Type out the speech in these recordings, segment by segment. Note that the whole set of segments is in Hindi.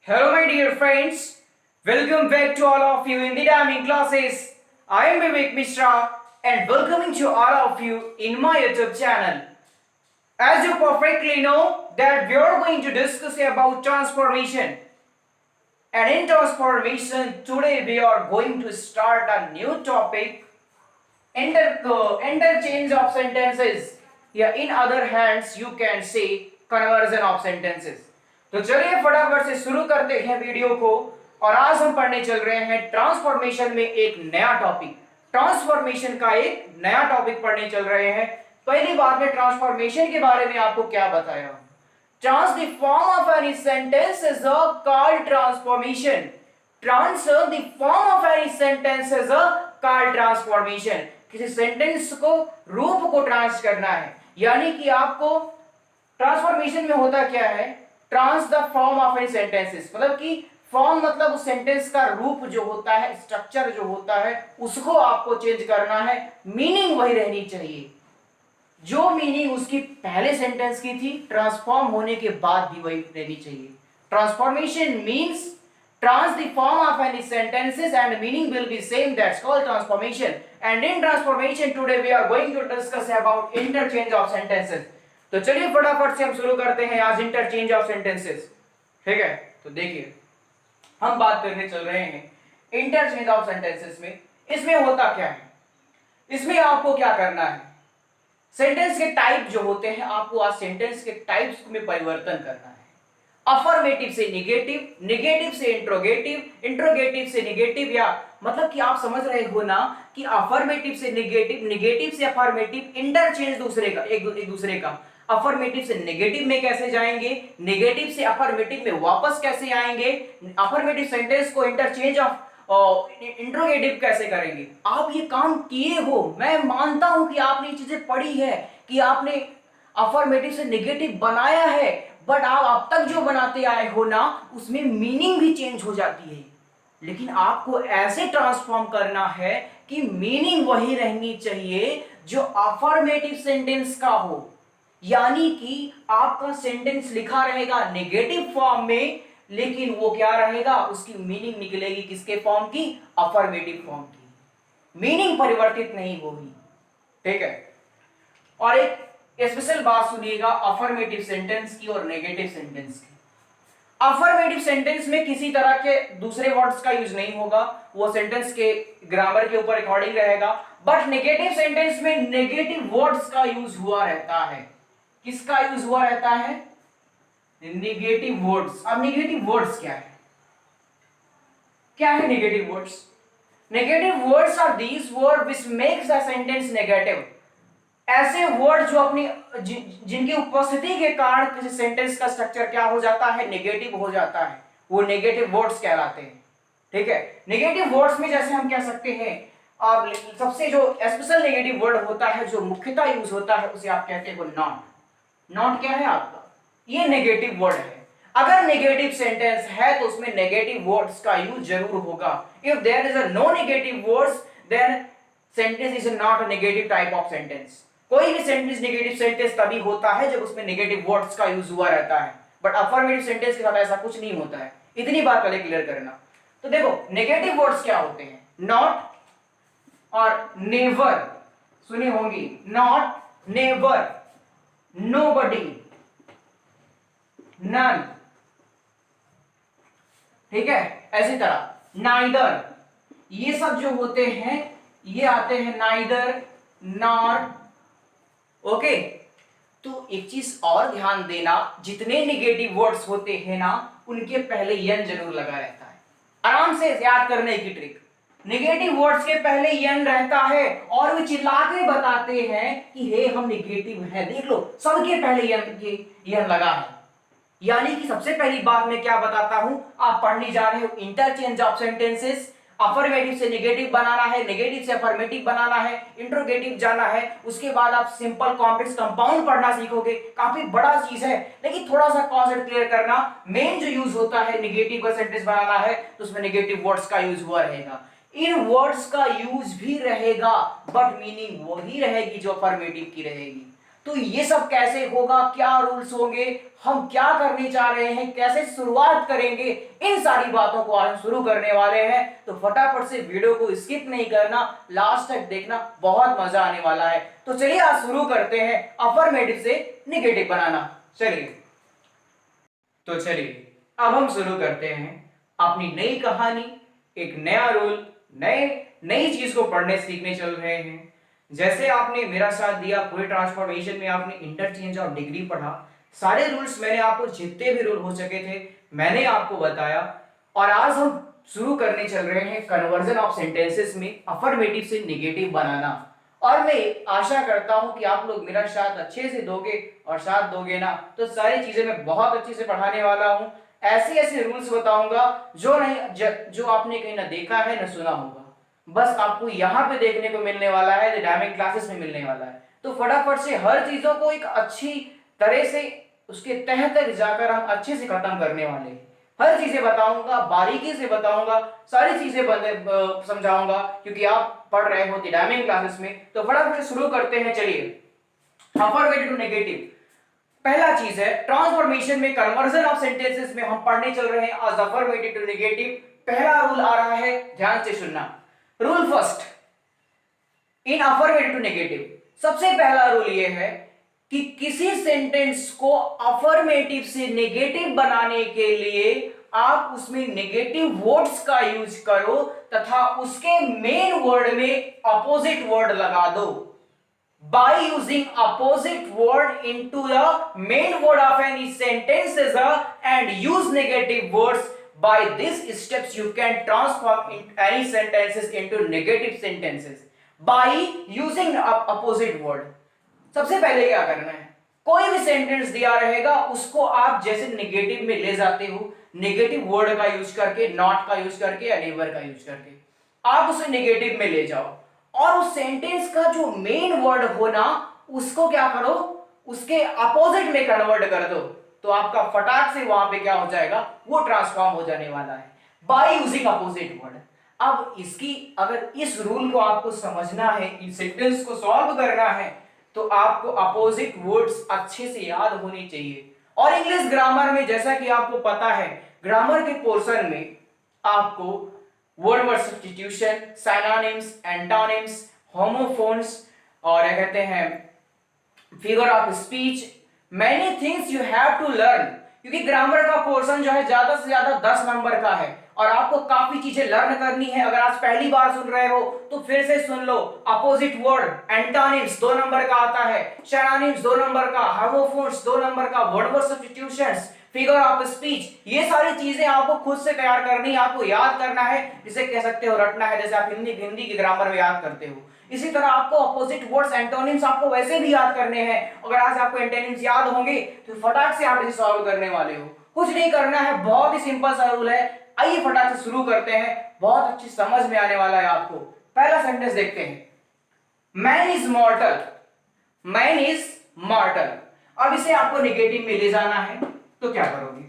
Hello my dear friends, welcome back to all of you in the timing classes. I am Vivek Mishra and welcoming to all of you in my YouTube channel. As you perfectly know that we are going to discuss about transformation. And in transformation today we are going to start a new topic, interchange of sentences. Yeah, in other hands you can say conversion of sentences. तो चलिए फटाफट से शुरू करते हैं वीडियो को। और आज हम पढ़ने चल रहे हैं ट्रांसफॉर्मेशन में एक नया टॉपिक, ट्रांसफॉर्मेशन का एक नया टॉपिक पढ़ने चल रहे हैं। पहली बार में ट्रांसफॉर्मेशन के बारे में आपको क्या बताया, trans the form of any sentence is called transformation. Transfer the form of any sentence is called transformation. किसी सेंटेंस को रूप को ट्रांस करना है, यानी कि आपको ट्रांसफॉर्मेशन में होता क्या है, trans the form of any sentences, मतलब कि फॉर्म मतलब उस सेंटेंस का रूप जो होता है, स्ट्रक्चर जो होता है, उसको आपको चेंज करना है। मीनिंग वही रहनी चाहिए, जो मीनिंग उसकी पहले सेंटेंस की थी ट्रांसफॉर्म होने के बाद भी वही रहनी चाहिए। Transformation means trans the form of any sentences and meaning will be same, that's called transformation. And in transformation today we are going to discuss about interchange of sentences. तो चलिए फटाफट से हम शुरू करते हैं आज इंटरचेंज ऑफ सेंटेंसेस। ठीक है, तो देखिए हम बात करने चल रहे हैं इंटरचेंज ऑफ सेंटेंसेस में। इसमें होता क्या है, इसमें आपको क्या करना है, सेंटेंस के टाइप जो होते हैं आपको आज सेंटेंस के टाइप्स में परिवर्तन करना है। अफर्मेटिव से निगेटिव, निगेटिव से इंट्रोगेटिव, इंट्रोगेटिव से निगेटिव, या मतलब कि आप समझ रहे हो ना कि अफर्मेटिव से निगेटिव, निगेटिव से अफर्मेटिव, इंटरचेंज दूसरे का एक दूसरे का। अफर्मेटिव से नेगेटिव में कैसे जाएंगे, नेगेटिव से अफर्मेटिव में वापस कैसे आएंगे, अफर्मेटिव सेंटेंस को इंटरचेंज ऑफ इंट्रोगेटिव कैसे करेंगे। आप ये काम किए हो, मैं मानता हूं कि आपने ये चीजें पढ़ी है, कि आपने अफर्मेटिव से नेगेटिव बनाया है, बट आप अब तक जो बनाते आए हो ना उसमें मीनिंग भी चेंज हो जाती है। लेकिन आपको ऐसे ट्रांसफॉर्म करना है कि मीनिंग वही रहनी चाहिए जो अफर्मेटिव सेंटेंस का हो, यानी कि आपका सेंटेंस लिखा रहेगा नेगेटिव फॉर्म में, लेकिन वो क्या रहेगा, उसकी मीनिंग निकलेगी किसके फॉर्म की, अफर्मेटिव फॉर्म की। मीनिंग परिवर्तित नहीं होगी। ठीक है, और एक स्पेशल बात सुनिएगा अफर्मेटिव सेंटेंस की और नेगेटिव सेंटेंस की। अफर्मेटिव सेंटेंस में किसी तरह के दूसरे वर्ड्स का यूज नहीं होगा, वो सेंटेंस के ग्रामर के ऊपर अकॉर्डिंग रहेगा। बट नेगेटिव सेंटेंस में नेगेटिव वर्ड्स का यूज हुआ रहता है। किसका यूज हुआ रहता है, नेगेटिव वर्ड्स। अब नेगेटिव वर्ड्स क्या है, क्या है negative words? Negative words are these word which makes the sentence negative. ऐसे वर्ड जो अपनी जिनकी उपस्थिति के कारण किसी सेंटेंस का स्ट्रक्चर क्या हो जाता है, नेगेटिव हो जाता है, वो नेगेटिव वर्ड्स कहलाते हैं। ठीक है, नेगेटिव वर्ड्स में जैसे हम कह सकते हैं, और सबसे जो स्पेशल नेगेटिव वर्ड होता है जो मुख्यतः यूज होता है उसे आप कहते हो नॉट। नॉट क्या है आपका, ये नेगेटिव वर्ड है। अगर नेगेटिव सेंटेंस है तो उसमें नेगेटिव वर्ड्स का यूज जरूर होगा। If there is a no negative words then sentence is not a negative type of sentence. कोई भी सेंटेंस नेगेटिव सेंटेंस तभी होता है जब उसमें नेगेटिव वर्ड्स का यूज हुआ रहता है, बट अफर्मेटिव सेंटेंस के साथ ऐसा कुछ नहीं होता है। इतनी बात पहले क्लियर करना। तो देखो नेगेटिव वर्ड्स क्या होते हैं, नॉट और नेवर सुनी होंगी, नॉट, नेवर, नोबडी, नन। ठीक है, ऐसी तरह नाइदर, ये सब जो होते हैं ये आते हैं नाइदर, नॉर। ओके, तो एक चीज और ध्यान देना, जितने नेगेटिव वर्ड्स होते हैं ना उनके पहले यन जरूर लगा रहता है। आराम से याद करने की ट्रिक, नेगेटिव वर्ड्स के पहले यन रहता है और वे चिल्ला के बताते हैं कि हे हम नेगेटिव हैं। देख लो सबके पहले यन लगा है, यानी कि सबसे पहली बात मैं क्या बताता हूं, आप पढ़ने जा रहे हो इंटरचेंज ऑफ सेंटेंसेस। अफर्मेटिव से नेगेटिव बनाना है, नेगेटिव से अफर्मेटिव बनाना है, इंट्रोगेटिव जाना है, उसके बाद आप सिंपल कॉम्प्लेक्स कंपाउंड पढ़ना सीखोगे। काफी बड़ा चीज है, लेकिन थोड़ा सा कॉन्सेप्ट क्लियर करना। मेन जो यूज होता है नेगेटिव का सेंटेंस बनाना है तो उसमें नेगेटिव वर्ड्स का यूज हुआ रहेगा। इन वर्ड्स का यूज भी रहेगा बट मीनिंग वही रहेगी जो अफर्मेटिव की रहेगी। तो ये सब कैसे होगा, क्या रूल्स होंगे, हम क्या करने जा रहे हैं, कैसे शुरुआत करेंगे, इन सारी बातों को आज हम शुरू करने वाले हैं। तो फटाफट से वीडियो को स्किप नहीं करना, लास्ट तक देखना, बहुत मजा आने वाला है। तो चलिए आज शुरू करते हैं अफर्मेटिव से नेगेटिव बनाना। चलिए अब हम शुरू करते हैं अपनी नई कहानी, एक नया रूल, नई चीज को पढ़ने सीखने चल रहे हैं। जैसे आपने मेरा साथ दिया पूरे ट्रांसफॉर्मेशन में, आपने इंटरचेंज ऑफ डिग्री पढ़ा, सारे रूल्स मैंने आपको, जितने भी रूल हो सके थे मैंने आपको बताया। और आज हम शुरू करने चल रहे हैं कन्वर्जन ऑफ सेंटेंसेस में अफर्मेटिव से नेगेटिव बनाना। और मैं आशा करता हूं कि आप लोग मेरा साथ अच्छे से दोगे, और साथ दोगे ना तो सारी चीजें मैं बहुत अच्छे से पढ़ाने वाला हूं। ऐसे रूल्स बताऊंगा जो आपने कहीं ना देखा है ना सुना होगा, बस आपको यहाँ पे देखने को मिलने वाला है, डायमंड क्लासेस में मिलने वाला है। तो फटाफट से हर चीजों को एक अच्छी तरह से उसके तह तक जाकर हम अच्छे से खत्म करने वाले हैं। हर चीजें बताऊंगा, बारीकी से बताऊंगा, सारी चीजें समझाऊंगा, क्योंकि आप पढ़ रहे हो डायमंड क्लासेस में। तो फटाफट से शुरू करते हैं। चलिए अफर्मेटिव टू नेगेटिव, पहला चीज है ट्रांसफॉर्मेशन में, कन्वर्जन ऑफ सेंटेंसेस में हम पढ़ने चल रहे हैं आज अफर्मेटिव टू नेगेटिव। पहला रूल आ रहा है, ध्यान से सुनना। Rule first in affirmative to negative, सबसे पहला रूल यह है कि किसी सेंटेंस को अफर्मेटिव से नेगेटिव बनाने के लिए आप उसमें नेगेटिव वर्ड्स का यूज करो तथा उसके मेन वर्ड में अपोजिट वर्ड लगा दो। By using opposite word into the main word of any sentences and use negative words, by these steps you can transform any sentences into negative sentences by using opposite word। सबसे पहले क्या करना है, कोई भी सेंटेंस दिया रहेगा उसको आप जैसे नेगेटिव में ले जाते हो, नेगेटिव वर्ड का यूज करके, नॉट का यूज करके या नेवर का यूज करके आप उसे नेगेटिव में ले जाओ, और उस सेंटेंस का जो मेन वर्ड हो ना उसको क्या करो, उसके अपोजिट में कन्वर्ट कर दो। तो आपका फटाक से वहां पे क्या हो जाएगा, वो ट्रांसफॉर्म हो जाने वाला है बाय यूजिंग अपोजिट वर्ड। अब इसकी, अगर इस रूल को आपको समझना है, इस सेंटेंस को सॉल्व करना है, तो आपको अपोजिट वर्ड्स अच्छे से याद होनी चाहिए। और इंग्लिश ग्रामर में जैसा कि आपको पता है, ग्रामर के पोर्शन में आपको word word substitution, synonyms, antonyms, homophones और क्या कहते हैं figure of speech, many things you have to learn. क्योंकि ग्रामर का पोर्शन जो है ज्यादा से ज्यादा 10 नंबर का है और आपको काफी चीजें लर्न करनी है। अगर आज पहली बार सुन रहे हो तो फिर से सुन लो। अपोजिट वर्ड, एंटोनिम्स 2 नंबर का आता है, सिनोनिम्स 2 नंबर का, होमोफोन्स 2 नंबर का, word word substitutions, figure of speech, ये सारी चीजें आपको खुद से तैयार करनी है, आपको याद करना है, जिसे कह सकते हो रटना है, जैसे आप हिंदी की ग्रामर में याद करते हो। इसी तरह आपको अपोजिट वर्ड्स, एंटोनिम्स आपको वैसे भी याद करने हैं। अगर आज आपको एंटोनिम्स याद होंगे तो फटाक से आप इसे सॉल्व करने वाले हो। कुछ नहीं करना है, बहुत ही सिंपल सा रूल है। आइए फटाक से शुरू करते हैं, बहुत अच्छी समझ में आने वाला है आपको। पहला सेंटेंस देखते हैं, मैन इज मॉर्टल। Man is मॉर्टल। अब इसे आपको नेगेटिव में ले जाना है, तो क्या करोगे?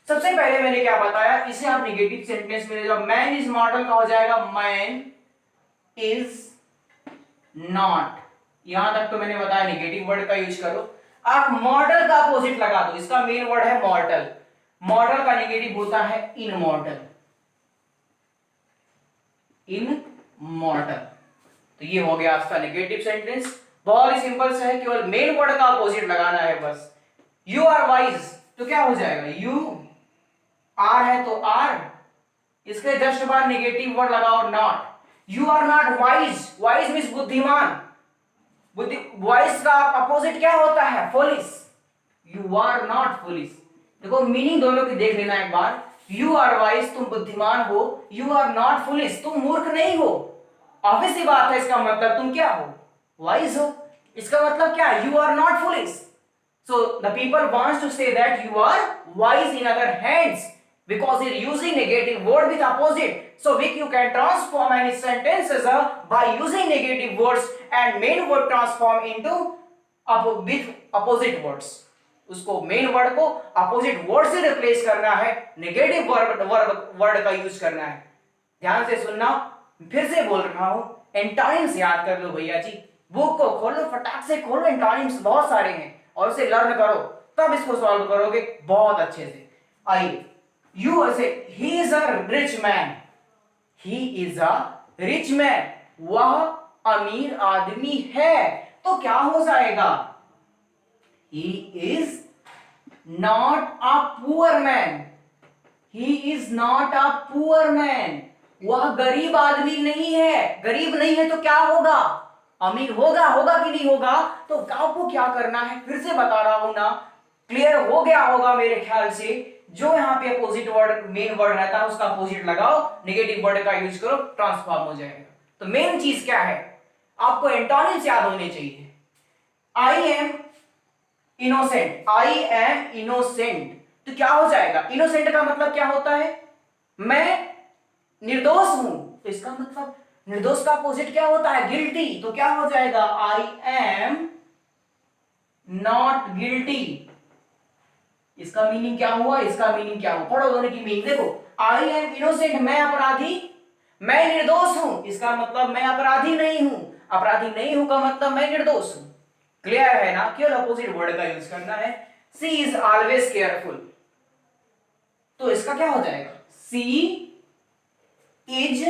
सबसे पहले मैंने क्या बताया, इसे आप नेगेटिव सेंटेंस में ले जाओ। मैन इज मॉर्टल का हो जाएगा मैन इज नॉट। यहां तक तो मैंने बताया नेगेटिव वर्ड का यूज करो। आप मॉर्टल का अपोजिट लगा दो, इसका मेन वर्ड है मॉर्टल। मॉर्टल का नेगेटिव होता है इनमॉर्टल। इनमॉर्टल, तो ये हो गया आपका नेगेटिव सेंटेंस। बहुत ही सिंपल सा है, केवल मेन वर्ड का अपोजिट लगाना है बस। यू आर वाइज, तो क्या हो जाएगा, यू आर है तो आर, इसके जस्ट बाद नेगेटिव वर्ड लगाओ not. You are not wise, wise means बुद्धिमान। वाइज का अपोजिट क्या होता है, foolish. You are not foolish. देखो मीनिंग दोनों की देख लेना एक बार। यू आर वाइज, तुम बुद्धिमान हो। यू आर नॉट फुलिश, तुम मूर्ख नहीं हो। ऑब्वियस सी बात है, इसका मतलब तुम क्या हो, वाइज हो। इसका मतलब क्या, you are not foolish. So the people wants to say that you are wise in other hands because you're using negative word with opposite. So which you can transform any sentences by using negative words and main word transform into with opposite words. उसको मेन वर्ड को अपोजिट वर्ड से रिप्लेस करना है, नेगेटिव वर्ड का यूज करना है। ध्यान से सुनना, फिर से बोल रहा हूं, एंटोनिम्स याद कर लो भैया जी, बुक को खोलो, फटाक से खोलो, एंटोनिम्स बहुत सारे हैं और उसे लर्न करो, तब इसको सॉल्व करोगे बहुत अच्छे से। आइए, यू ऐसे, he is a rich man, he is a rich man, वह अमीर आदमी है, तो क्या हो जाएगा, he is not a poor man, he is not a poor man, वह गरीब आदमी नहीं है, गरीब नहीं है तो क्या होगा, अमीर होगा, होगा कि नहीं होगा। तो आपको क्या करना है, फिर से बता रहा हूं ना, क्लियर हो गया होगा मेरे ख्याल से। जो यहाँ पे अपोजिट वर्ड, मेन वर्ड रहता है उसका अपोजिट लगाओ, नेगेटिव वर्ड का यूज करो, ट्रांसफॉर्म हो जाएगा। तो मेन चीज क्या है, आपको एंटोनिम्स याद होने चाहिए। I am innocent, I am innocent, तो क्या हो जाएगा, इनोसेंट का मतलब क्या होता है, मैं निर्दोष हूं, तो इसका मतलब निर्दोष का अपोजिट क्या होता है, गिल्टी, तो क्या हो जाएगा, आई एम नॉट गिल्टी। इसका मीनिंग क्या हुआ, इसका मीनिंग क्या हुआ, पढ़ो दोनों की मीनिंग देखो। आई एम इनोसेंट, मैं अपराधी, मैं निर्दोष हूं, इसका मतलब मैं अपराधी नहीं हूं, अपराधी नहीं हूं का मतलब मैं निर्दोष हूं। क्लियर है ना, केवल अपोजिट वर्ड का यूज करना है। सी इज ऑलवेज केयरफुल, तो इसका क्या हो जाएगा, सी इज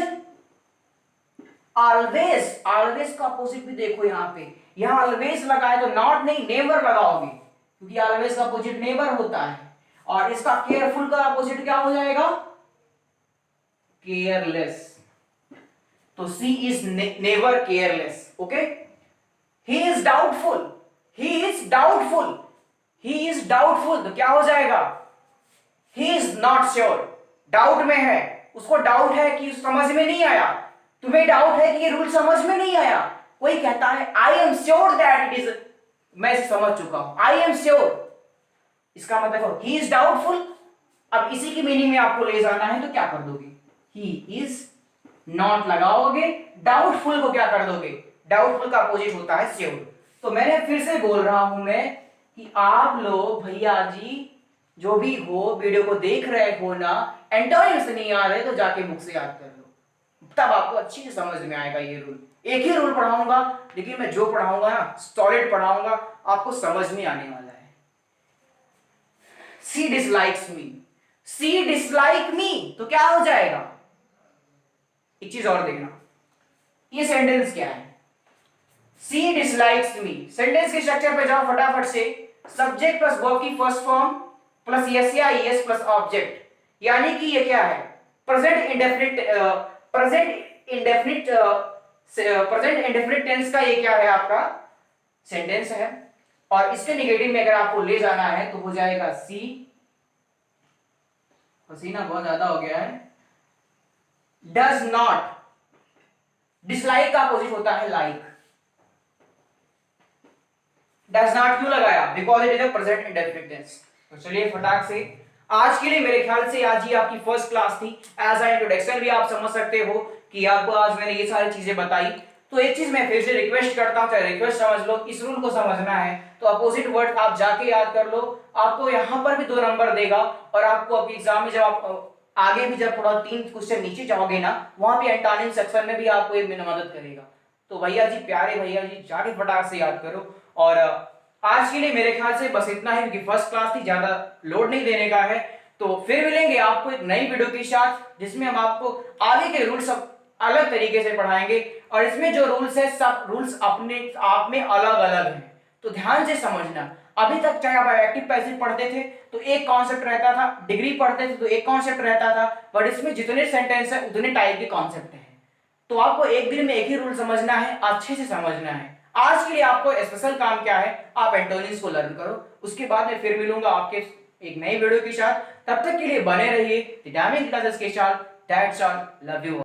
ऑलवेज, ऑलवेज का अपोजिट भी देखो यहां पे, यहां ऑलवेज लगाए तो नॉट नहीं नेवर लगाओगे, क्योंकि ऑलवेज का अपोजिट नेवर होता है। और इसका केयरफुल का अपोजिट क्या हो जाएगा, केयरलेस, तो she is never careless. Okay, he is doubtful, he is doubtful, he is doubtful, तो क्या हो जाएगा, he is not sure, doubt में है, उसको डाउट है कि समझ में नहीं आया, तुम्हें डाउट है कि ये रूल समझ में नहीं आया। कोई कहता है I am sure that it is, मैं समझ चुका हूं, आई एम श्योर, इसका मतलब ही इज डाउटफुल। अब इसी की मीनिंग में आपको ले जाना है, तो क्या कर दोगे, ही इज नॉट लगाओगे, डाउटफुल को क्या कर दोगे, डाउटफुल का अपोजिट होता है श्योर। तो मैंने फिर से बोल रहा हूं मैं कि आप लोग भैया जी जो भी हो, वीडियो को देख रहे हो ना, एंटोनिम्स नहीं आ रहे तो जाके बुक से याद कर लो, तब आपको अच्छी से समझ में आएगा ये रूल। एक ही रूल पढ़ाऊंगा, लेकिन मैं जो पढ़ाऊंगा ना सॉलिड पढ़ाऊंगा, आपको समझ में आने वाला है। She dislikes me, C dislike मी, तो क्या हो जाएगा, एक चीज और देखना, ये सेंटेंस क्या है, सी डिसलाइक्स मी, सेंटेंस के स्ट्रक्चर पे जाओ फटाफट से, सब्जेक्ट प्लस वर्ब की फर्स्ट फॉर्म प्लस यस या ईएस प्लस ऑब्जेक्ट, यानी कि ये क्या है, present indefinite, present indefinite, present indefinite tense का ये क्या है, आपका सेंटेंस है। और इसके नेगेटिव में अगर आपको ले जाना है तो हो जाएगा सी, पसीना बहुत ज्यादा हो गया है, डज नॉट, डिसलाइक का अपोजिट होता है लाइक, डज नॉट क्यों लगाया, because it is a present indefinite tense. तो चलिए फटाक से, आज के लिए मेरे ख्याल से आज ही आपकी फर्स्ट क्लास थी, एज अ इंट्रोडक्शन भी आप समझ सकते हो कि आपको आज मैंने ये सारी चीजें बताई। तो एक चीज मैं फिर से रिक्वेस्ट करता हूं, चाहे रिक्वेस्ट समझ लो, इस रूल को समझना है तो अपोजिट वर्ड आप जाके याद कर लो, आपको यहां पर भी 2 नंबर देगा, और आपको अभी एग्जाम में जब आप आगे भी जब थोड़ा 3 क्वेश्चन नीचे जाओगे ना, वहां पे एंटोनिम सेक्शन में भी आपको ये मदद करेगा। तो भैया जी, प्यारे भैया जी, जाके फटाक से याद करो। और आज के लिए मेरे ख्याल से बस इतना ही, क्योंकि फर्स्ट क्लास थी, ज्यादा लोड नहीं देने का है। तो फिर मिलेंगे आपको एक नई वीडियो के साथ, जिसमें हम आपको आगे के रूल्स सब अलग तरीके से पढ़ाएंगे, और इसमें जो रूल्स है सब रूल्स अपने आप में अलग अलग हैं, तो ध्यान से समझना। अभी तक चाहे आप एक्टिव पैसिव पढ़ते थे तो एक कॉन्सेप्ट रहता था, डिग्री पढ़ते थे तो एक कॉन्सेप्ट रहता था, बट इसमें जितने सेंटेंस है उतने टाइप के कॉन्सेप्ट हैं। तो आपको एक दिन में एक ही रूल समझना है, अच्छे से समझना है। आज के लिए आपको स्पेशल काम क्या है, आप एंटोनिम्स को लर्न करो, उसके बाद मैं फिर मिलूंगा आपके एक नई वीडियो के साथ। तब तक के लिए बने रहिए डायमंड क्लासेस के साथ। That's all, love you.